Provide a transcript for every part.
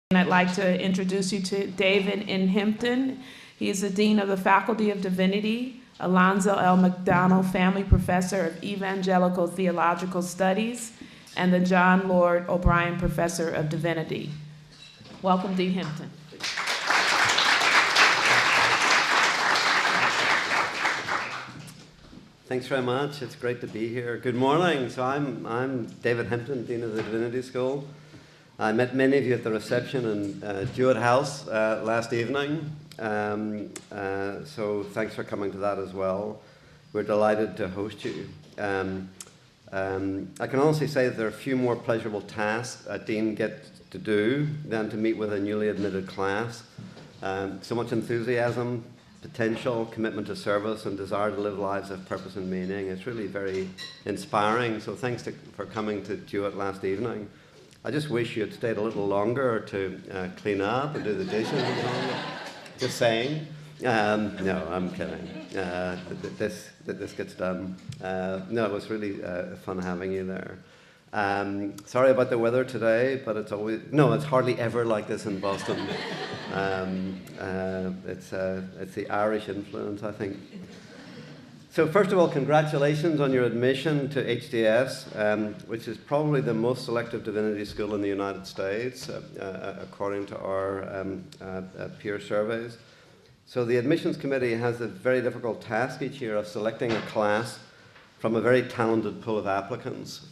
And I'd like to introduce you to David Hempton. He is the Dean of the Faculty of Divinity, Alonzo L. McDonald Family Professor of Evangelical Theological Studies, and the John Lord O'Brien Professor of Divinity. Welcome, Dean Hempton. Thanks very much. It's great to be here. Good morning. So I'm David Hempton, Dean of the Divinity School. I met many of you at the reception in Jewett House last evening. So thanks for coming to that as well. We're delighted to host you. I can honestly say that there are a few more pleasurable tasks a dean gets to do than to meet with a newly admitted class. So much enthusiasm, potential, commitment to service, and desire to live lives of purpose and meaning. It's really very inspiring. So thanks for coming to Jewett last evening. I just wish you had stayed a little longer to clean up and do the dishes and so on. Just saying. No, I'm kidding. This gets done. No, it was really fun having you there. Sorry about the weather today, but it's hardly ever like this in Boston. It's the Irish influence, I think. So first of all, congratulations on your admission to HDS, which is probably the most selective divinity school in the United States, according to our peer surveys. So the admissions committee has a very difficult task each year of selecting a class from a very talented pool of applicants.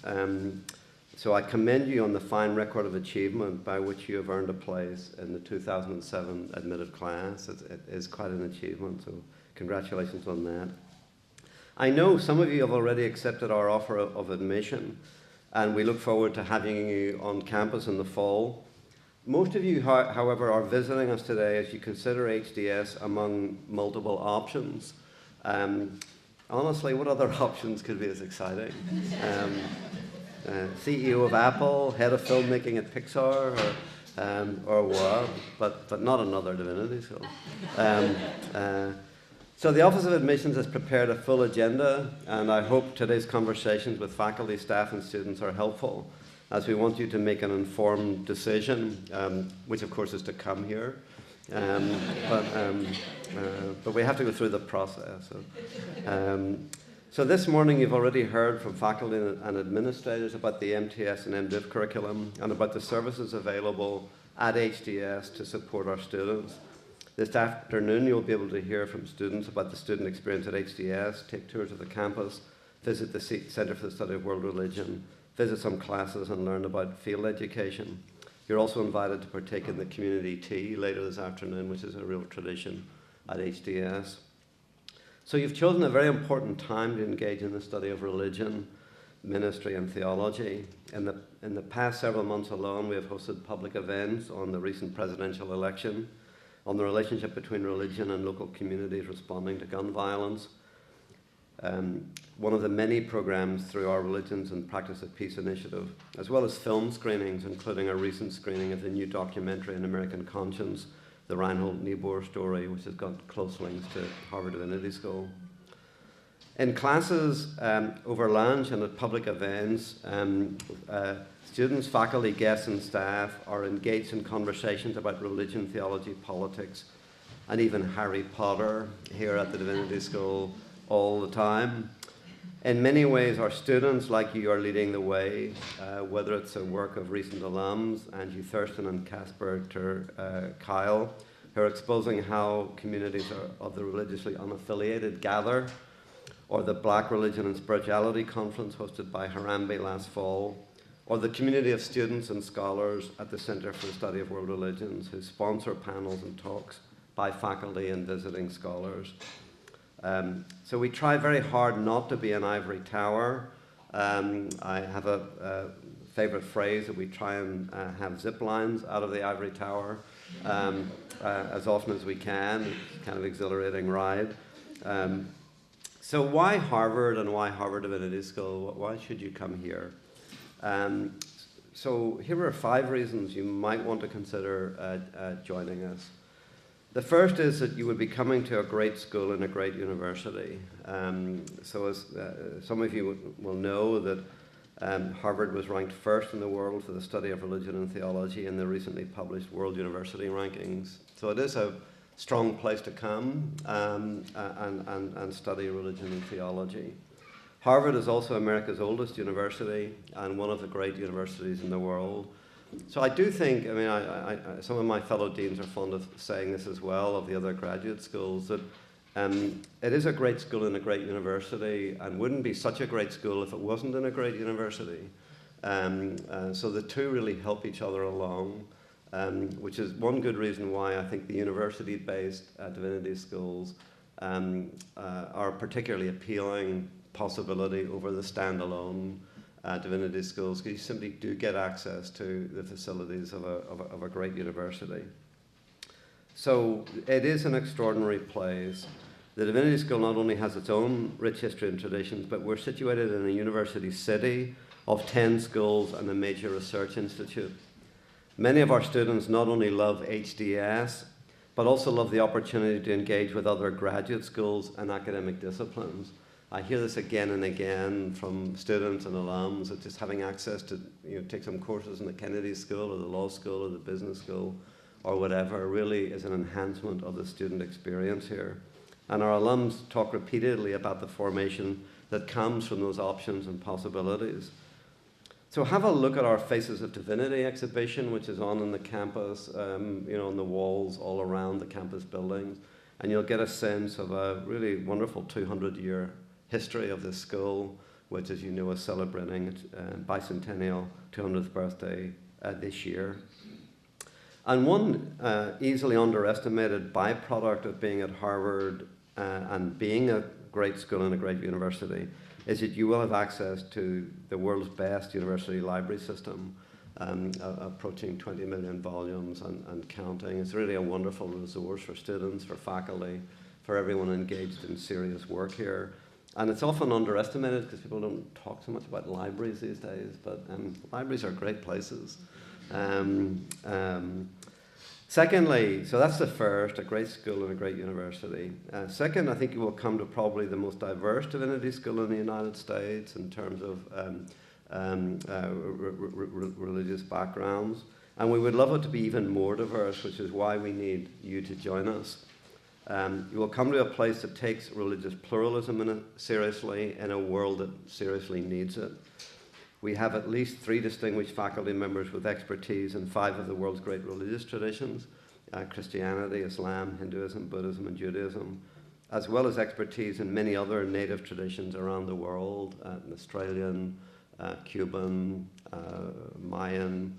So I commend you on the fine record of achievement by which you have earned a place in the 2007 admitted class. It is quite an achievement, so congratulations on that. I know some of you have already accepted our offer of admission, and we look forward to having you on campus in the fall. Most of you, however, are visiting us today as you consider HDS among multiple options. Honestly, what other options could be as exciting? CEO of Apple, head of filmmaking at Pixar, or what? But not another divinity school. So the Office of Admissions has prepared a full agenda, and I hope today's conversations with faculty, staff, and students are helpful, as we want you to make an informed decision, which of course is to come here. But we have to go through the process. So this morning you've already heard from faculty and administrators about the MTS and MDiv curriculum and about the services available at HDS to support our students. This afternoon you'll be able to hear from students about the student experience at HDS, take tours of the campus, visit the Center for the Study of World Religion, visit some classes and learn about field education. You're also invited to partake in the community tea later this afternoon, which is a real tradition at HDS. So you've chosen a very important time to engage in the study of religion, ministry, and theology. In the past several months alone, we have hosted public events on the recent presidential election, on the relationship between religion and local communities responding to gun violence. One of the many programs through our Religions and Practice of Peace initiative, as well as film screenings, including a recent screening of the new documentary on American conscience, the Reinhold Niebuhr story, which has got close links to Harvard Divinity School. In classes, over lunch and at public events, students, faculty, guests, and staff are engaged in conversations about religion, theology, politics, and even Harry Potter here at the Divinity School all the time. In many ways, our students, like you, are leading the way, whether it's a work of recent alums, Angie Thurston and Casper Kyle, who are exposing how communities of the religiously unaffiliated gather, or the Black Religion and Spirituality Conference hosted by Harambe last fall, or the community of students and scholars at the Center for the Study of World Religions, who sponsor panels and talks by faculty and visiting scholars. So we try very hard not to be an ivory tower. I have a favorite phrase that we try and have zip lines out of the ivory tower as often as we can. It's kind of exhilarating ride. So why Harvard and why Harvard Divinity School? Why should you come here? So here are 5 reasons you might want to consider joining us. The first is that you would be coming to a great school and a great university. So as some of you will know, that Harvard was ranked first in the world for the study of religion and theology in the recently published World University Rankings. So it is a strong place to come and study religion and theology. Harvard is also America's oldest university and one of the great universities in the world. So I do think, I mean, some of my fellow deans are fond of saying this as well, of the other graduate schools, that it is a great school and a great university, and wouldn't be such a great school if it wasn't in a great university. So the two really help each other along, which is one good reason why I think the university-based divinity schools are particularly appealing possibility over the standalone divinity schools, because you simply do get access to the facilities of a great university. So it is an extraordinary place. The Divinity School not only has its own rich history and traditions, but we're situated in a university city of 10 schools and a major research institute. Many of our students not only love HDS, but also love the opportunity to engage with other graduate schools and academic disciplines. I hear this again and again from students and alums, that just having access to take some courses in the Kennedy School or the Law School or the Business School or whatever really is an enhancement of the student experience here. And our alums talk repeatedly about the formation that comes from those options and possibilities. So have a look at our Faces of Divinity exhibition, which is on in the campus, on the walls all around the campus buildings, and you'll get a sense of a really wonderful 200-year history of this school, which, as you know, is celebrating its bicentennial 200th birthday this year. And one easily underestimated byproduct of being at Harvard and being a great school and a great university is that you will have access to the world's best university library system, approaching 20 million volumes and counting. It's really a wonderful resource for students, for faculty, for everyone engaged in serious work here. And it's often underestimated because people don't talk so much about libraries these days, but libraries are great places. Secondly, so that's the first, a great school and a great university. Second, I think you will come to probably the most diverse divinity school in the United States in terms of religious backgrounds. And we would love it to be even more diverse, which is why we need you to join us. You will come to a place that takes religious pluralism seriously in a world that seriously needs it. We have at least 3 distinguished faculty members with expertise in 5 of the world's great religious traditions, Christianity, Islam, Hinduism, Buddhism, and Judaism, as well as expertise in many other native traditions around the world, Australian, Cuban, Mayan.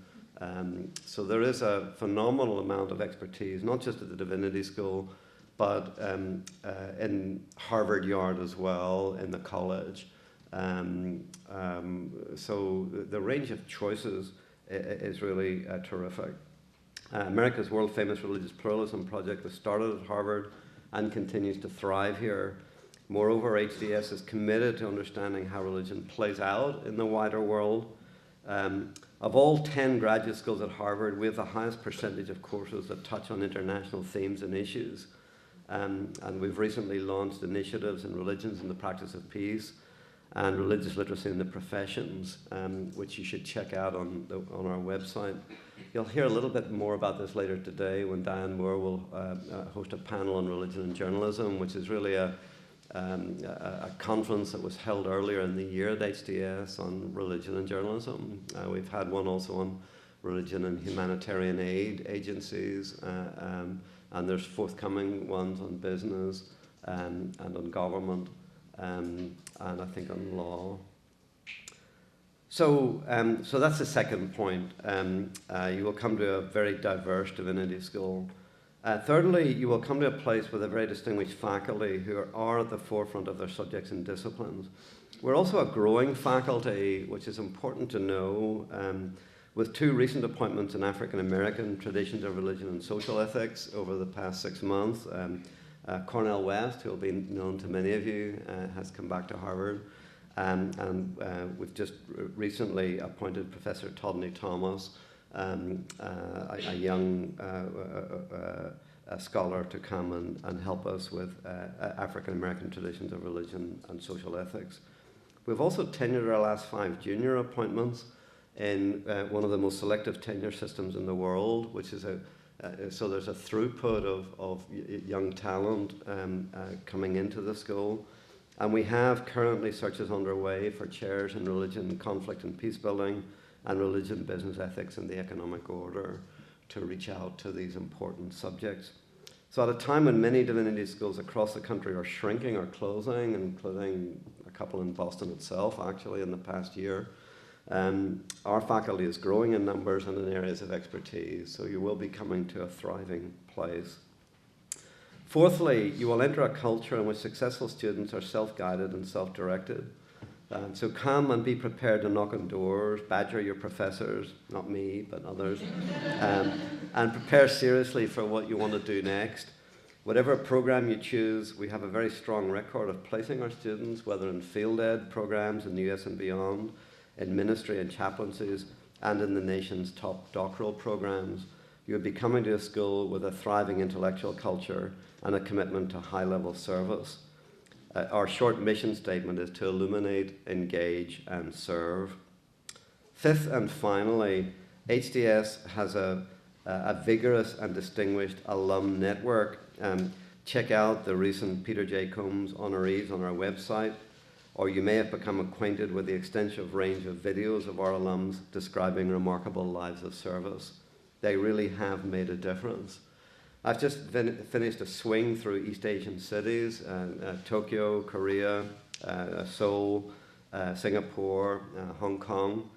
So there is a phenomenal amount of expertise, not just at the Divinity School, but in Harvard Yard as well, in the college. So the range of choices is really terrific. America's world-famous Religious Pluralism Project was started at Harvard and continues to thrive here. Moreover, HDS is committed to understanding how religion plays out in the wider world. Of all 10 graduate schools at Harvard, we have the highest percentage of courses that touch on international themes and issues. And we've recently launched initiatives in religions and the practice of peace, and religious literacy in the professions, which you should check out on our website. You'll hear a little bit more about this later today when Diane Moore will host a panel on religion and journalism, which is really a conference that was held earlier in the year at HDS on religion and journalism. We've had one also on religion and humanitarian aid agencies, and there's forthcoming ones on business and on government. And I think on law. So that's the second point. You will come to a very diverse divinity school. Thirdly, you will come to a place with a very distinguished faculty who are at the forefront of their subjects and disciplines. We're also a growing faculty, which is important to know, with 2 recent appointments in African American traditions of religion and social ethics over the past 6 months. Cornel West, who will be known to many of you, has come back to Harvard. And we've just recently appointed Professor Todney Thomas, a young scholar, to come and help us with African American traditions of religion and social ethics. We've also tenured our last 5 junior appointments in one of the most selective tenure systems in the world, which is so there's a throughput of young talent coming into the school. And we have currently searches underway for chairs in religion, conflict and peace building, and religion, business ethics, and the economic order to reach out to these important subjects. So at a time when many divinity schools across the country are shrinking or closing, including a couple in Boston itself, actually, in the past year, our faculty is growing in numbers and in areas of expertise, so you will be coming to a thriving place. Fourthly, you will enter a culture in which successful students are self-guided and self-directed. So come and be prepared to knock on doors, badger your professors, not me, but others, and prepare seriously for what you want to do next. Whatever program you choose, we have a very strong record of placing our students, whether in field ed programs in the US and beyond, in ministry and chaplaincies, and in the nation's top doctoral programs. You'll be coming to a school with a thriving intellectual culture and a commitment to high-level service. Our short mission statement is to illuminate, engage, and serve. Fifth and finally, HDS has a vigorous and distinguished alum network. Check out the recent Peter J. Combs honorees on our website, or you may have become acquainted with the extensive range of videos of our alums describing remarkable lives of service. They really have made a difference. I've just finished a swing through East Asian cities, Tokyo, Korea, Seoul, Singapore, Hong Kong.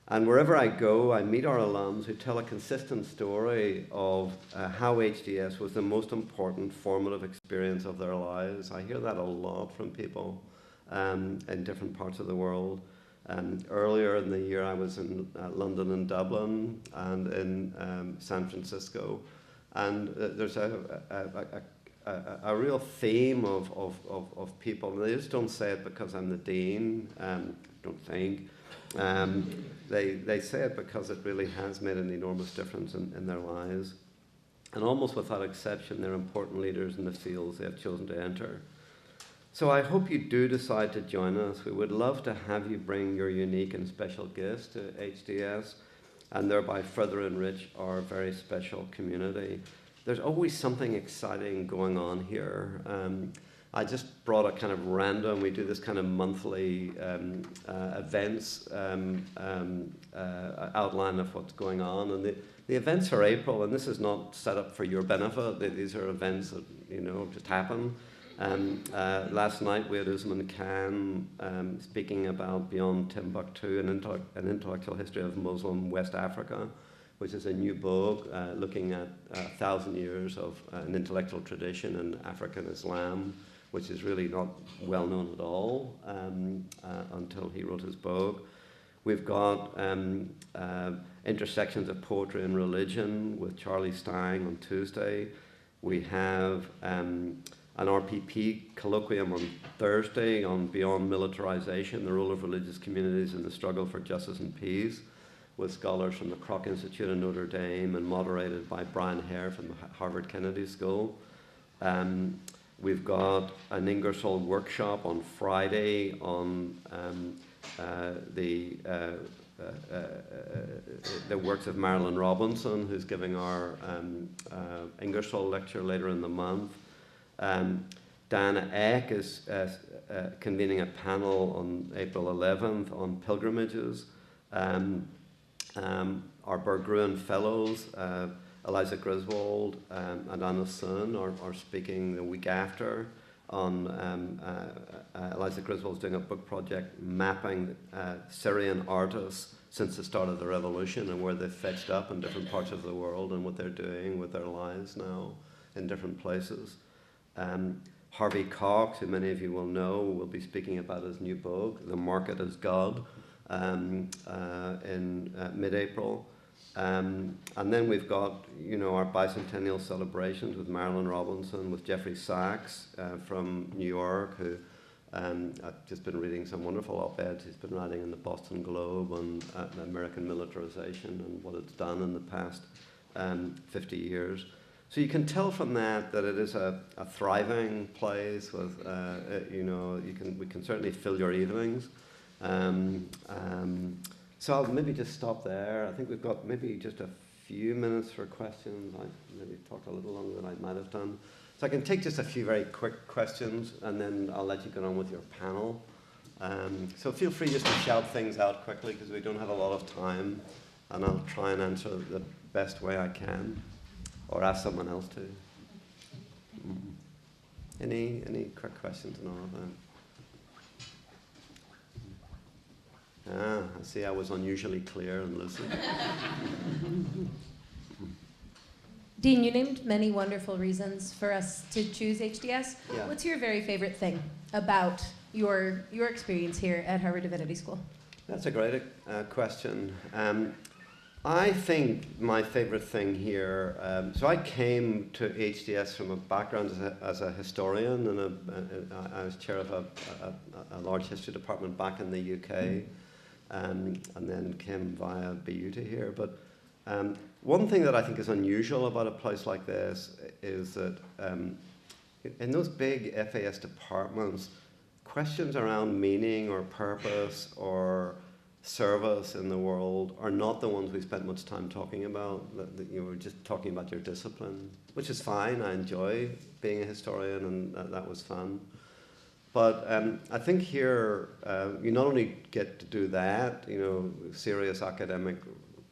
And wherever I go, I meet our alums who tell a consistent story of how HDS was the most important formative experience of their lives. I hear that a lot from people in different parts of the world. Earlier in the year, I was in London and Dublin and in San Francisco. And there's a real theme of people, and they just don't say it because I'm the dean, don't think. They say it because it really has made an enormous difference in their lives. And almost without exception, they're important leaders in the fields they have chosen to enter. So I hope you do decide to join us. We would love to have you bring your unique and special gifts to HDS, and thereby further enrich our very special community. There's always something exciting going on here. I just brought a kind of random, we do this kind of monthly events outline of what's going on. And the events for April, and this is not set up for your benefit, these are events that, just happen. Last night we had Usman Khan speaking about Beyond Timbuktu, an intellectual history of Muslim West Africa, which is a new book looking at 1,000 years of an intellectual tradition in African Islam, which is really not well known at all until he wrote his book. We've got intersections of poetry and religion with Charlie Stang on Tuesday. We have an RPP colloquium on Thursday on Beyond Militarization, the role of religious communities in the struggle for justice and peace, with scholars from the Kroc Institute in Notre Dame and moderated by Brian Hare from the Harvard Kennedy School. We've got an Ingersoll workshop on Friday on the works of Marilyn Robinson, who's giving our Ingersoll lecture later in the month. Diana Eck is convening a panel on April 11th on pilgrimages. Our Berggruen Fellows, Eliza Griswold and Anna Sun are speaking the week after on Eliza Griswold's doing a book project mapping Syrian artists since the start of the revolution and where they've fetched up in different parts of the world and what they're doing with their lives now in different places. Harvey Cox, who many of you will know, will be speaking about his new book, The Market as God, in mid-April. And then we've got, our bicentennial celebrations with Marilyn Robinson, with Jeffrey Sachs from New York, who I've just been reading some wonderful op-eds he's been writing in the Boston Globe on American militarization and what it's done in the past 50 years. So you can tell from that it is a thriving place with, we can certainly fill your evenings. So I'll maybe just stop there. I think we've got maybe just a few minutes for questions. I maybe talked a little longer than I might have done. So I can take just a few very quick questions, and then I'll let you get on with your panel. So feel free just to shout things out quickly, because we don't have a lot of time, and I'll try and answer the best way I can, or ask someone else to. Any quick questions and all of that? I see I was unusually clear and lucid. Dean, you named many wonderful reasons for us to choose HDS. Yeah. What's your very favorite thing about your experience here at Harvard Divinity School? That's a great question. I think my favorite thing here, so I came to HDS from a background as a historian, and I was chair of a large history department back in the UK, and then came via BU to here. But one thing that I think is unusual about a place like this is that in those big FAS departments, questions around meaning or purpose or service in the world are not the ones we spent much time talking about. You were just talking about your discipline, which is fine. I enjoy being a historian, and that was fun. But I think here you not only get to do that, serious academic,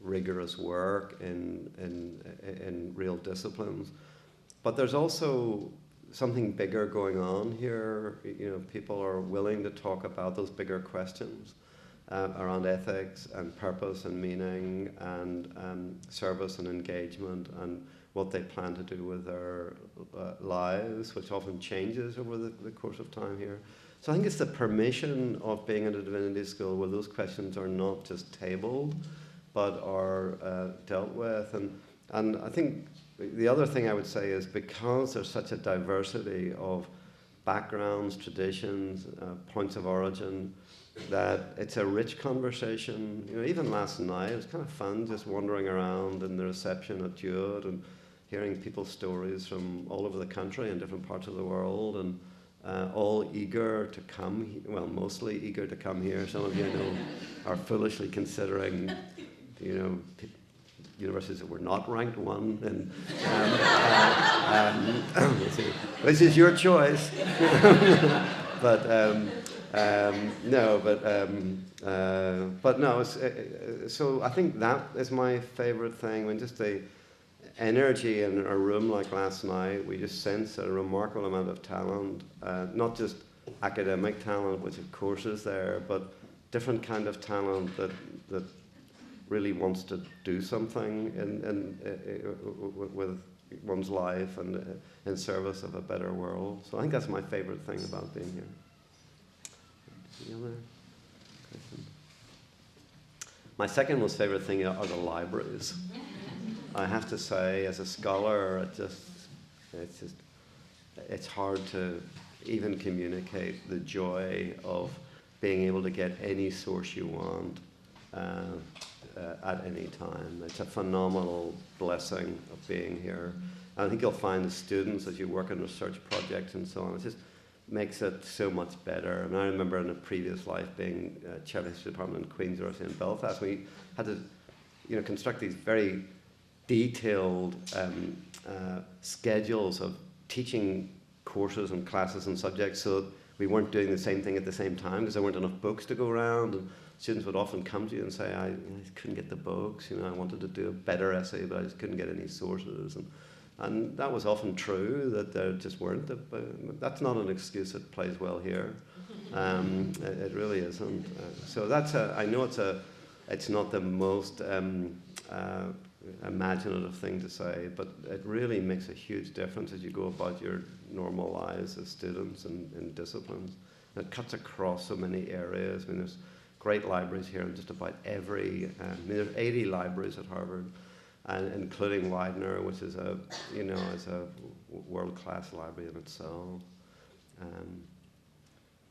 rigorous work in real disciplines, but there's also something bigger going on here. People are willing to talk about those bigger questions around ethics and purpose and meaning and service and engagement and what they plan to do with their lives, which often changes over the course of time here. So I think it's the permission of being at a divinity school where those questions are not just tabled, but are dealt with. And I think the other thing I would say is, because there's such a diversity of backgrounds, traditions, points of origin, that it's a rich conversation. Even last night, it was kind of fun just wandering around in the reception at Jude and hearing people's stories from all over the country and different parts of the world, and all eager to come, mostly eager to come here. Some of you I know are foolishly considering, universities that were not ranked one, and which is your choice. But no. So I think that is my favorite thing. When just the energy in a room like last night, we just sense a remarkable amount of talent, not just academic talent, which of course is there, but different kind of talent that really wants to do something with one's life and in service of a better world. So I think that's my favorite thing about being here. Any other questions? My second most favorite thing are the libraries. I have to say, as a scholar, it's hard to even communicate the joy of being able to get any source you want at any time. It's a phenomenal blessing of being here. And I think you'll find the students, as you work on research projects and so on, it just makes it so much better. And I remember in a previous life being chair of the history department in Queen's University in Belfast, we had to construct these very detailed schedules of teaching courses and classes and subjects, so that we weren't doing the same thing at the same time, because there weren't enough books to go around. And students would often come to you and say, I couldn't get the books, I wanted to do a better essay, but I just couldn't get any sources. And that was often true, that there just weren't. That's not an excuse that plays well here. It really isn't. So I know it's not the most imaginative thing to say, but it really makes a huge difference as you go about your normal lives as students and disciplines. And it cuts across so many areas. There's great libraries here in just about every. There's 80 libraries at Harvard, and including Widener, which is a world-class library in itself.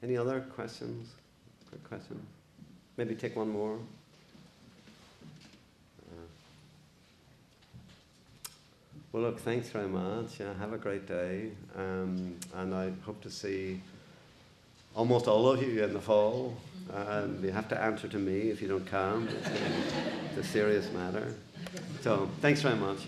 Any other questions? Quick question. Maybe take one more. Well, look, thanks very much. Have a great day, and I hope to see almost all of you in the fall. And you have to answer to me if you don't come. It's a serious matter. So thanks very much.